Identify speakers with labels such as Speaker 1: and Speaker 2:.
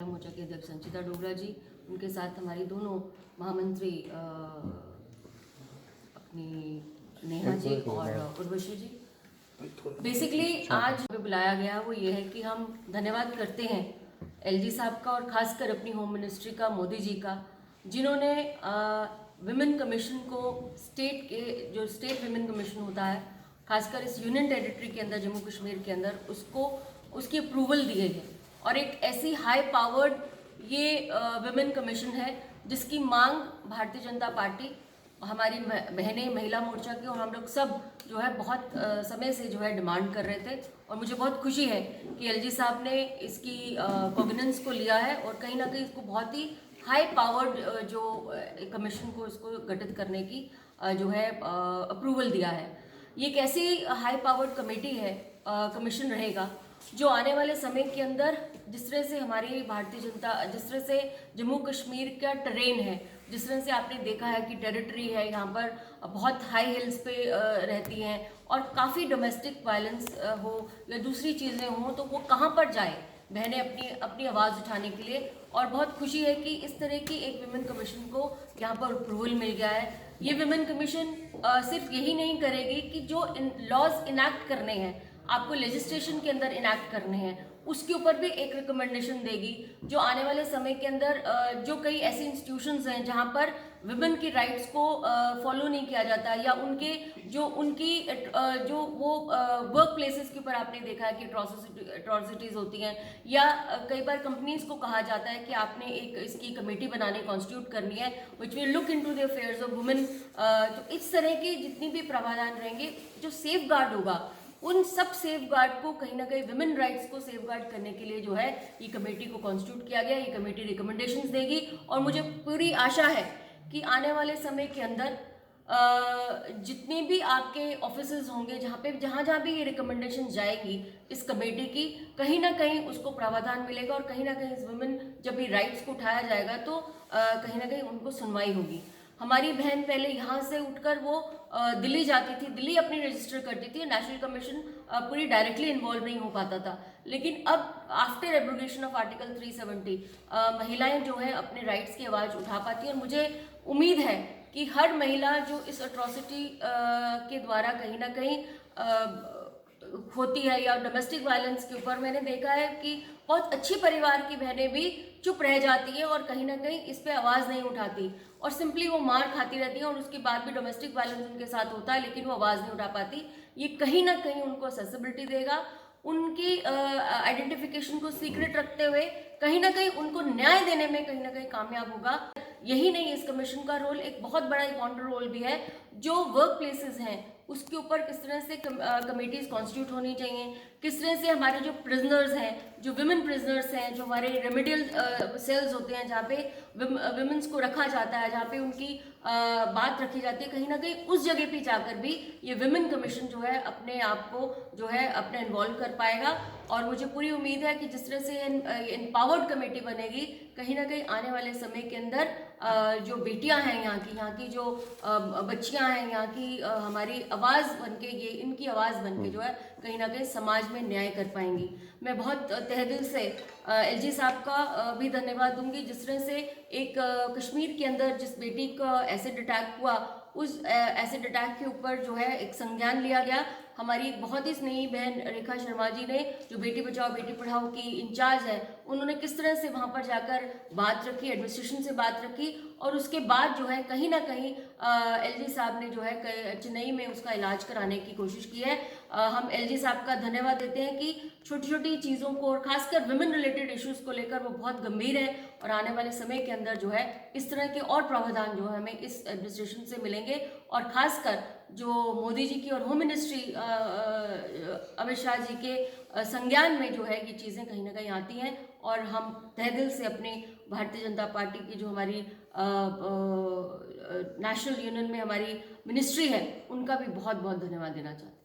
Speaker 1: मोर्चा के अध्यक्ष संचिता डोगरा जी, उनके साथ हमारी दोनों महामंत्री अपनी नेहा जी और उर्वशी जी। बेसिकली आज बुलाया गया वो ये है कि हम धन्यवाद करते हैं एलजी साहब का और खासकर अपनी होम मिनिस्ट्री का, मोदी जी का, जिन्होंने विमेन कमीशन को स्टेट के जो स्टेट विमेन कमीशन होता है, खासकर इस यूनियन टेरिटरी के अंदर जम्मू कश्मीर के अंदर उसकी अप्रूवल दी गई है। और एक ऐसी हाई पावर्ड ये विमेन कमीशन है जिसकी मांग भारतीय जनता पार्टी, हमारी बहनें महिला मोर्चा की और हम लोग सब जो है बहुत समय से जो है डिमांड कर रहे थे। और मुझे बहुत खुशी है कि एलजी साहब ने इसकी कॉग्निजेंस को लिया है और कहीं ना कहीं इसको बहुत ही हाई पावर्ड जो कमीशन को इसको गठित करने की जो है अप्रूवल दिया है। ये एक ऐसी हाई पावर्ड कमेटी है, कमीशन रहेगा जो आने वाले समय के अंदर जिस तरह से हमारी भारतीय जनता, जिस तरह से जम्मू कश्मीर का ट्रेन है, जिस तरह से आपने देखा है कि टेरिटरी है, यहाँ पर बहुत हाई हिल्स पे रहती हैं और काफ़ी डोमेस्टिक वायलेंस हो या दूसरी चीज़ें हों तो वो कहाँ पर जाए बहनें अपनी आवाज़ उठाने के लिए। और बहुत खुशी है कि इस तरह की एक विमेन कमीशन को यहाँ पर अप्रूवल मिल गया है। ये विमेन कमीशन सिर्फ यही नहीं करेगी कि जो लॉज इनैक्ट करने हैं, आपको लेजिस्लेशन के अंदर इनैक्ट करने हैं, उसके ऊपर भी एक रिकमेंडेशन देगी जो आने वाले समय के अंदर जो कई ऐसे इंस्टीट्यूशंस हैं जहां पर विमेन की राइट्स को फॉलो नहीं किया जाता या उनकी जो वो वर्क प्लेसेस के ऊपर आपने देखा है कि अट्रॉसिटीज होती हैं या कई बार कंपनीज को कहा जाता है कि आपने एक इसकी कमेटी बनाने कॉन्स्टिट्यूट करनी है which will look into the affairs of women. तो इस तरह के जितनी भी प्रावधान रहेंगे, जो सेफ गार्ड होगा, उन सब सेफ गार्ड को कहीं ना कहीं विमेन राइट्स को सेफ गार्ड करने के लिए जो है ये कमेटी को कॉन्स्टिट्यूट किया गया। ये कमेटी रिकमेंडेशंस देगी और मुझे पूरी आशा है कि आने वाले समय के अंदर जितने भी आपके ऑफिसेज होंगे जहाँ भी ये रिकमेंडेशन जाएगी इस कमेटी की, कहीं ना कहीं उसको प्रावधान मिलेगा और कहीं ना कहीं इस वुमेन जब ये राइट्स को उठाया जाएगा तो कहीं ना कहीं उनको सुनवाई होगी। हमारी बहन पहले यहाँ से उठकर वो दिल्ली जाती थी, दिल्ली अपनी रजिस्टर करती थी, नेशनल कमीशन पूरी डायरेक्टली इन्वॉल्व नहीं हो पाता था। लेकिन अब आफ्टर एब्रोगेशन ऑफ आर्टिकल 370 महिलाएं जो है अपने राइट्स की आवाज़ उठा पाती हैं। और मुझे उम्मीद है कि हर महिला जो इस अट्रॉसिटी के द्वारा कहीं ना कहीं होती है या डोमेस्टिक वायलेंस के ऊपर, मैंने देखा है कि बहुत अच्छी परिवार की बहनें भी चुप रह जाती हैं और कहीं ना कहीं इस पे आवाज़ नहीं उठाती और सिंपली वो मार खाती रहती हैं और उसके बाद भी डोमेस्टिक वायलेंस उनके साथ होता है लेकिन वो आवाज़ नहीं उठा पाती। ये कहीं ना कहीं उनको एक्सेसिबिलिटी देगा, उनकी आइडेंटिफिकेशन को सीक्रेट रखते हुए कहीं ना कहीं उनको न्याय देने में कहीं ना कहीं कामयाब होगा। यही नहीं, इस कमीशन का रोल एक बहुत बड़ा इम्पॉर्टेंट रोल भी है। जो वर्क प्लेसेस हैं उसके ऊपर किस तरह से कमेटीज कॉन्स्टिट्यूट होनी चाहिए, किस तरह से हमारे जो प्रिजनर्स हैं, जो विमेन प्रिजनर्स हैं, जो हमारे रेमेडियल सेल्स होते हैं जहाँ पे विमेंस को रखा जाता है, जहाँ पे उनकी बात रखी जाती है, कहीं ना कहीं उस जगह पे जाकर भी ये विमेन कमीशन जो है अपने आप को जो है अपने इन्वॉल्व कर पाएगा। और मुझे पूरी उम्मीद है कि जिस तरह से एम्पावर्ड कमेटी बनेगी, कहीं ना कहीं आने वाले समय के अंदर जो बेटियां हैं यहाँ की जो बच्चियां हैं यहाँ की, हमारी आवाज़ बनके, ये इनकी आवाज़ बनके जो है कहीं ना कहीं समाज में न्याय कर पाएंगी। मैं बहुत तहे दिल से एलजी साहब का भी धन्यवाद दूंगी। जिस तरह से एक कश्मीर के अंदर जिस बेटी का एसिड अटैक हुआ, उस एसिड अटैक के ऊपर जो है एक संज्ञान लिया गया। हमारी एक बहुत ही स्नेही बहन रेखा शर्मा जी ने, जो बेटी बचाओ बेटी पढ़ाओ की इंचार्ज है, उन्होंने किस तरह से वहाँ पर जाकर बात रखी, एडमिनिस्ट्रेशन से बात रखी और उसके बाद जो है कहीं ना कहीं एलजी साहब ने जो है चेन्नई में उसका इलाज कराने की कोशिश की है। हम एलजी साहब का धन्यवाद देते हैं कि छोटी छोटी चीज़ों को और खासकर विमेन रिलेटेड इश्यूज़ को लेकर वो बहुत गंभीर है और आने वाले समय के अंदर जो है इस तरह के और प्रावधान जो है हमें इस एडमिनिस्ट्रेशन से मिलेंगे। और खासकर जो मोदी जी की और होम मिनिस्ट्री अमित शाह जी के संज्ञान में जो है ये चीज़ें कहीं ना कहीं आती हैं और हम तहे दिल से अपने भारतीय जनता पार्टी की जो हमारी नेशनल यूनियन में हमारी मिनिस्ट्री है उनका भी बहुत बहुत धन्यवाद देना चाहते हैं।